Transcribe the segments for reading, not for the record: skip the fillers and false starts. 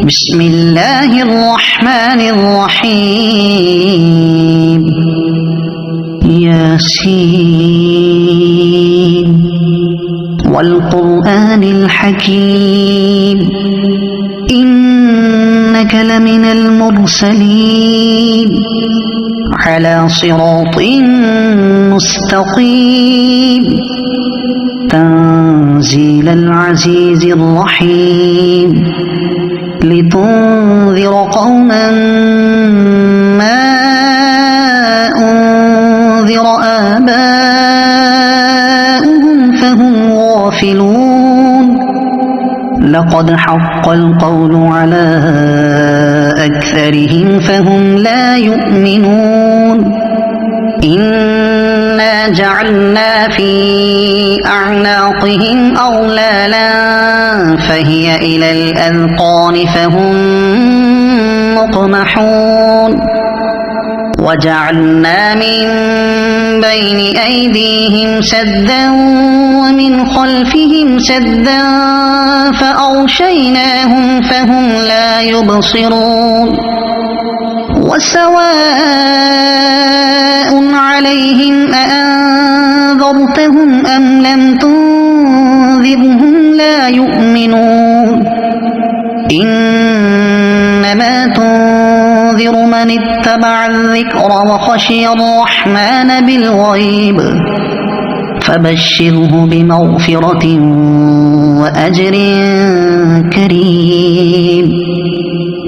بسم الله الرحمن الرحيم ياسين والقرآن الحكيم إنك لمن المرسلين على صراط مستقيم تنزيل العزيز الرحيم لتنذر قوما ما أنذر آباؤهم فهم غافلون لقد حق القول على أكثرهم فهم لا يؤمنون إنا جعلنا في أعناقهم أغلالا فهي إلى الأذقان فهم مقمحون وجعلنا من بين أيديهم سدا ومن خلفهم سدا فأغشيناهم فهم لا يبصرون وسواء عليهم أأنذرتهم أم لم تنذرهم لا يؤمنون إنما تنذر من اتبع الذكر وخشي الرحمن بالغيب فبشره بمغفرة وأجر كريم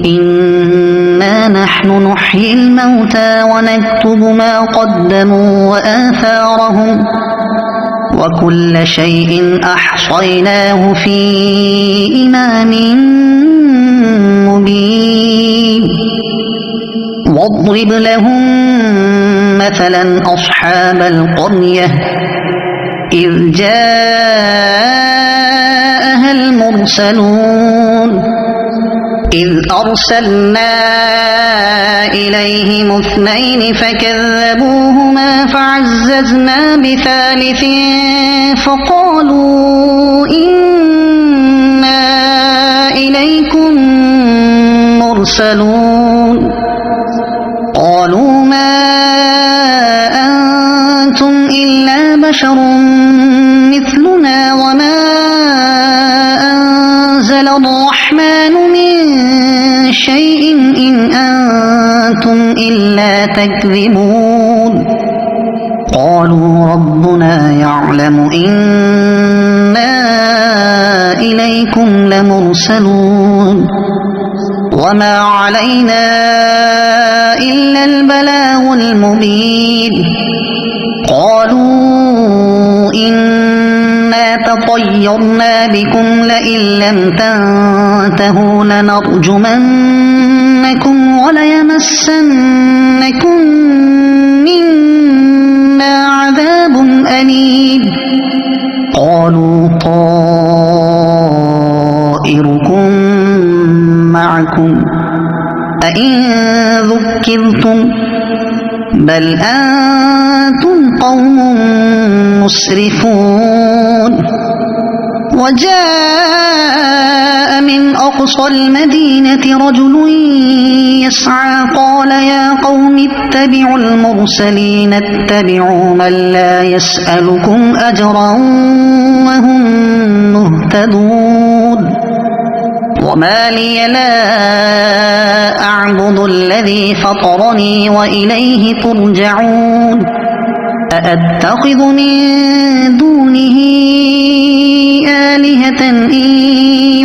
إنا نحن نحيي الموتى ونكتب ما قدموا وآثارهم وكل شيء أحصيناه في إمام مبين واضرب لهم مثلا أصحاب القرية إذ جاءها المرسلون إذ أرسلنا إليهم اثنين فكذبوهما فعززنا بثالث فقالوا إنا إليكم مرسلون قالوا ما أنتم إلا بشر مثلنا وما أنزل الرحمن من شيء إن أنتم إلا تكذبون قالوا ربنا يعلم إنا إليكم لمرسلون وما علينا إلا البلاغ المبين قالوا إنا تطيرنا بكم لئن لم تنتهوا لنرجمنكم وليمسنكم منا عذاب أليم قالوا طائركم معكم أئن ذكرتم بل أنتم قوم مسرفون وجاء من أقصى المدينة رجل يسعى قال يا قوم اتبعوا المرسلين اتبعوا من لا يسألكم أجرا وهم مهتدون وما لي لا أعبد الذي فطرني وإليه ترجعون أأتخذ من دونه آلهة إن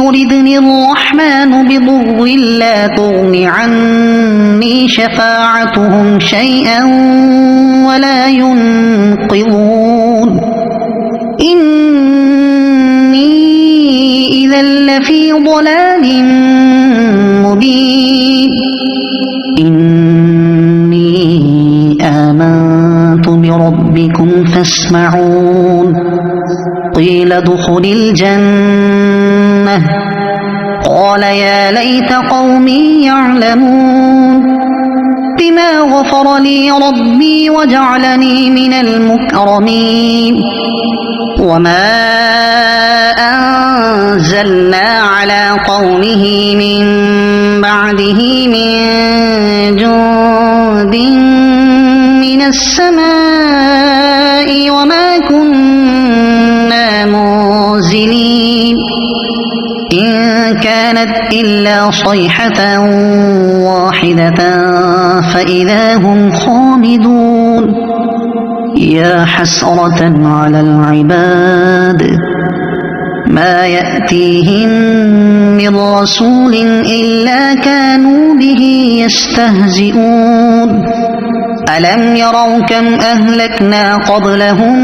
يردني الرحمن بضر لا تغن عني شفاعتهم شيئا ولا ينقذون إني إذا لفي ضلال مبين إني آمنت بربكم فاسمعون قيل ادخل الجنة قال يا ليت قومي يعلمون بما غفر لي ربي وجعلني من المكرمين وما أنزلنا على قومه من بعده من جند من السماء وما كنا منزلين إن كانت إلا صيحة واحدة فإذا هم خامدون يا حسرة على العباد ما يأتيهم من رسول إلا كانوا به يستهزئون ألم يروا كم أهلكنا قبلهم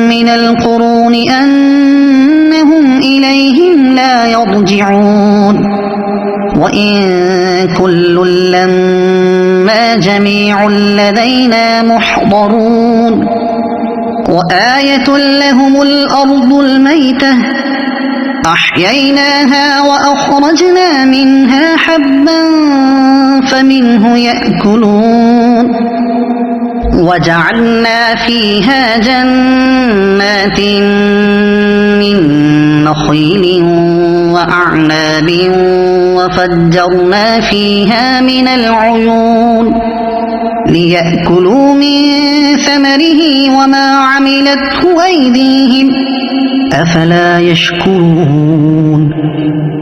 من القرون أنهم إليهم لا يرجعون وإن كل لما جميع لدينا محضرون وآية لهم الأرض الميتة أحييناها وأخرجنا منها حبا فمنه يأكلون وجعلنا فيها جنات من نخيل وأعناب وفجرنا فيها من العيون ليأكلوا من ثمره وما عملته أيديهم أفلا يشكرون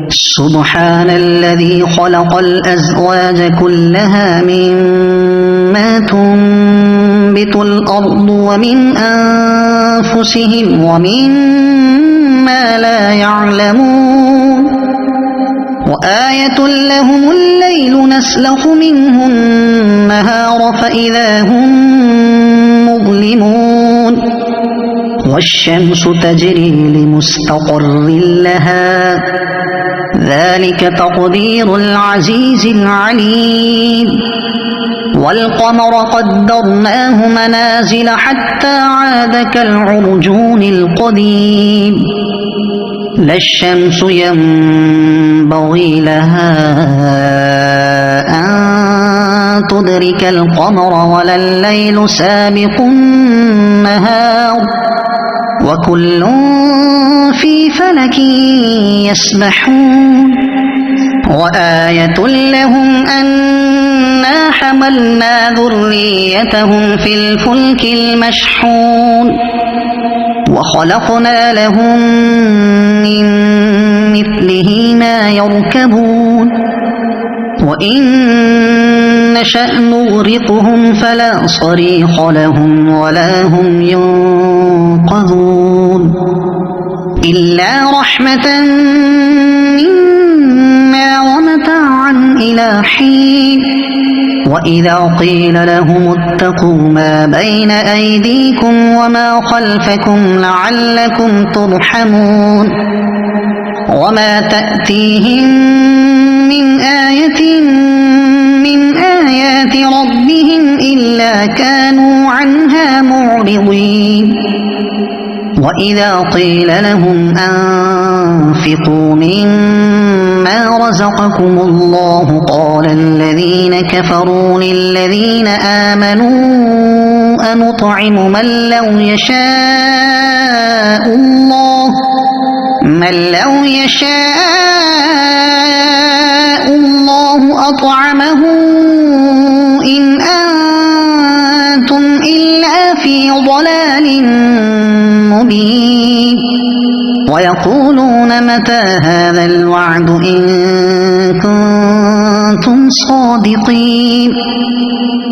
سبحان الذي خلق الأزواج كلها مما تنبت الأرض ومن أنفسهم ومما لا يعلمون وآية لهم الليل نسلخ منه النهار فإذا هم مظلمون والشمس تجري لمستقر لها ذلك تقدير العزيز العليم والقمر قدرناه منازل حتى عاد كالعرجون القديم لا الشمس ينبغي لها أن تدرك القمر ولا الليل سابق النهار وكل في فلك يسبحون وآية لهم أنا حملنا ذريتهم في الفلك المشحون وخلقنا لهم من مثله ما يركبون وإن نشأ نغرقهم فلا صريخ لهم ولا هم ينقذون إلا رحمة منا ومتاعا إلى حين وإذا قيل لهم اتقوا ما بين أيديكم وما خلفكم لعلكم ترحمون وما تأتيهم من آية من آيات ربهم إلا كانوا عنها معرضين وإذا قيل لهم أنفقوا مما رزقكم الله قال الذين كفروا للذين آمنوا أنطعم من لو يشاء الله أطعمه إن أنتم إلا في ضلال مبين ويقولون متى هذا الوعد إن كنتم صادقين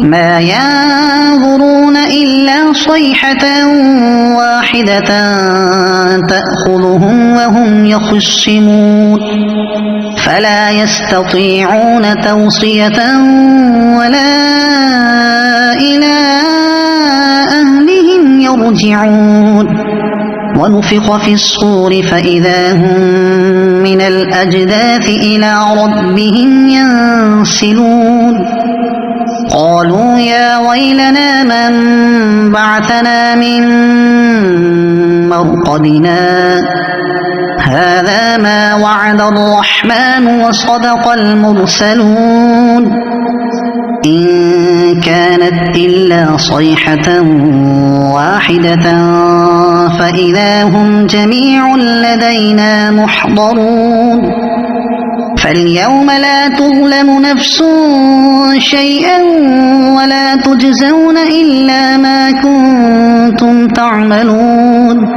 ما ينظرون إلا صيحة واحدة تأخذهم وهم يخصمون فلا يستطيعون توصية ولا إلى أهلهم يرجعون ونفخ في الصور فإذا هم من الأجداث إلى ربهم ينسلون قالوا يا ويلنا من بعثنا من مرقدنا هذا ما وعد الرحمن وصدق المرسلون إن كانت إلا صيحة واحدة فإذا هم جميع لدينا محضرون فاليوم لا تظلم نفس شيئا ولا تجزون إلا ما كنتم تعملون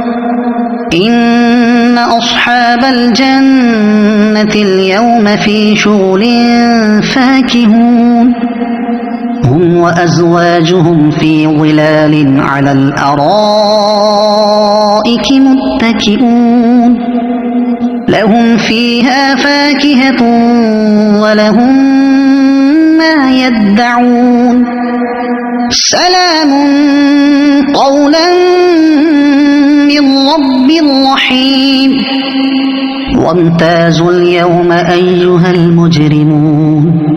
إن أصحاب الجنة اليوم في شغل فاكهون هم وأزواجهم في ظلال على الأرائك متكئون لهم فيها فاكهة ولهم ما يدعون سلام قولا من رب رحيم وامتازوا اليوم أيها المجرمون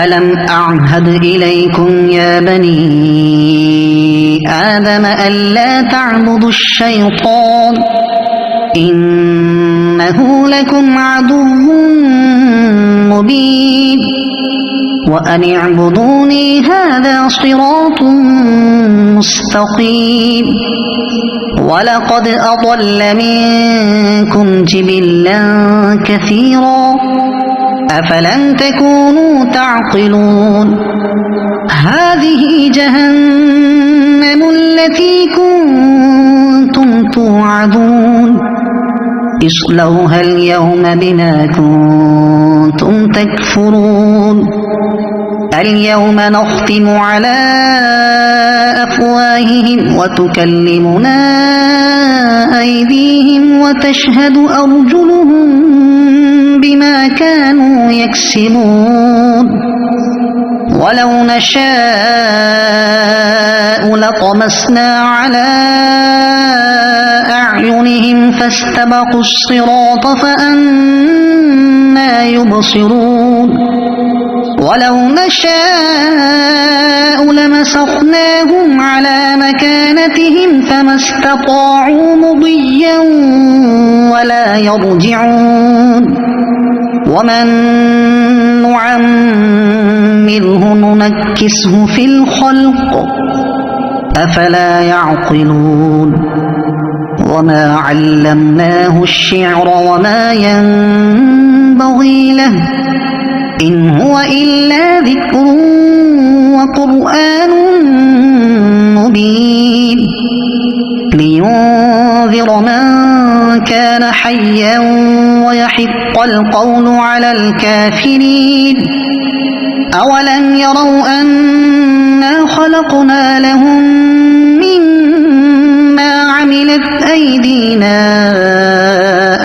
ألم أعهد إليكم يا بني آدم ألا تعبدوا الشيطان إنه لكم عدو مبين وأن اعبدوني هذا صراط مستقيم ولقد أضل منكم جبلا كثيرا أفلم تكونوا تعقلون هذه جهنم التي كنتم توعدون اصلوها اليوم بما كنتم تكفرون اليوم نختم على أفواههم وتكلمنا أيديهم وتشهد أرجلهم بما كانوا يكسبون ولو نشاء لطمسنا على أعينهم فاستبقوا الصراط فأنى يبصرون ولو نشاء لمسخناهم على مكانتهم فما استطاعوا مضيا ولا يرجعون ومن نعمره ننكسه في الخلق أفلا يعقلون وما علمناه الشعر وما ينبغي له إن هو إلا ذكر وقرآن مبين لينذر من كان حيا ويحق القول على الكافرين أولم يروا أنا خلقنا لهم مما عملت أيدينا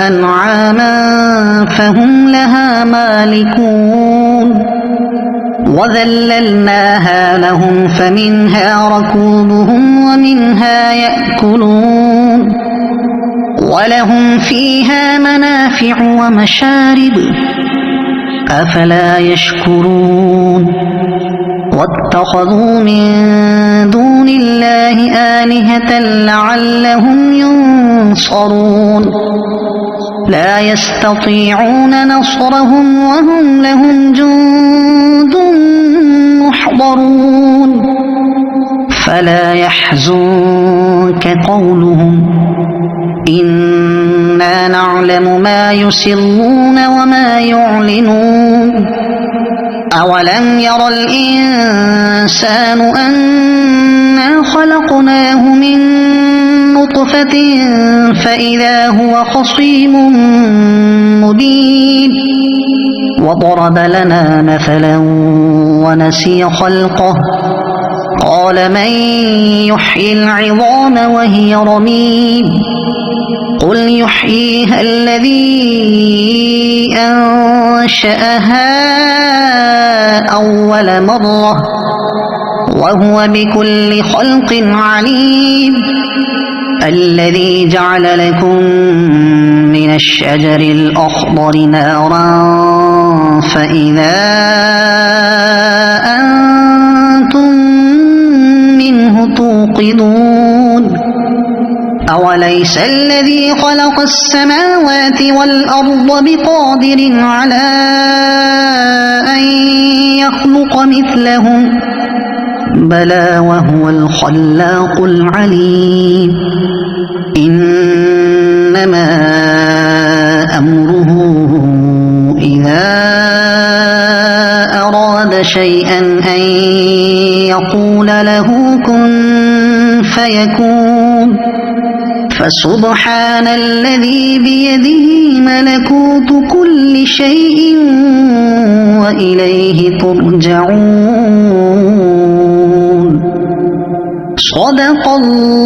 أنعاما فهم لها مالكون وذللناها لهم فمنها ركوبهم ومنها يأكلون ولهم فيها منافع ومشارب أفلا يشكرون واتخذوا من دون الله آلهة لعلهم ينصرون لا يستطيعون نصرهم وهم لهم جند محضرون فلا يحزنك قولهم إنا نعلم ما يسرون وما يعلنون أولم ير الإنسان أنا خلقناه من نطفة فإذا هو خصيم مبين وضرب لنا مثلا ونسي خلقه قال من يحيي العظام وهي رميم قل يحييها الذي أنشأها أول مرة وهو بكل خلق عليم الذي جعل لكم من الشجر الأخضر نارا فإذا أنتم منه توقدون أوليس الذي خلق السماوات والأرض بقادر على أن يخلق خلق مثلهم بلى وهو الخلاق العليم إنما أمره إذا أراد شيئا أن يقول له كن فيكون فسبحان الذي بيده ملكوت كل شيء وإليه ترجعون صدق الله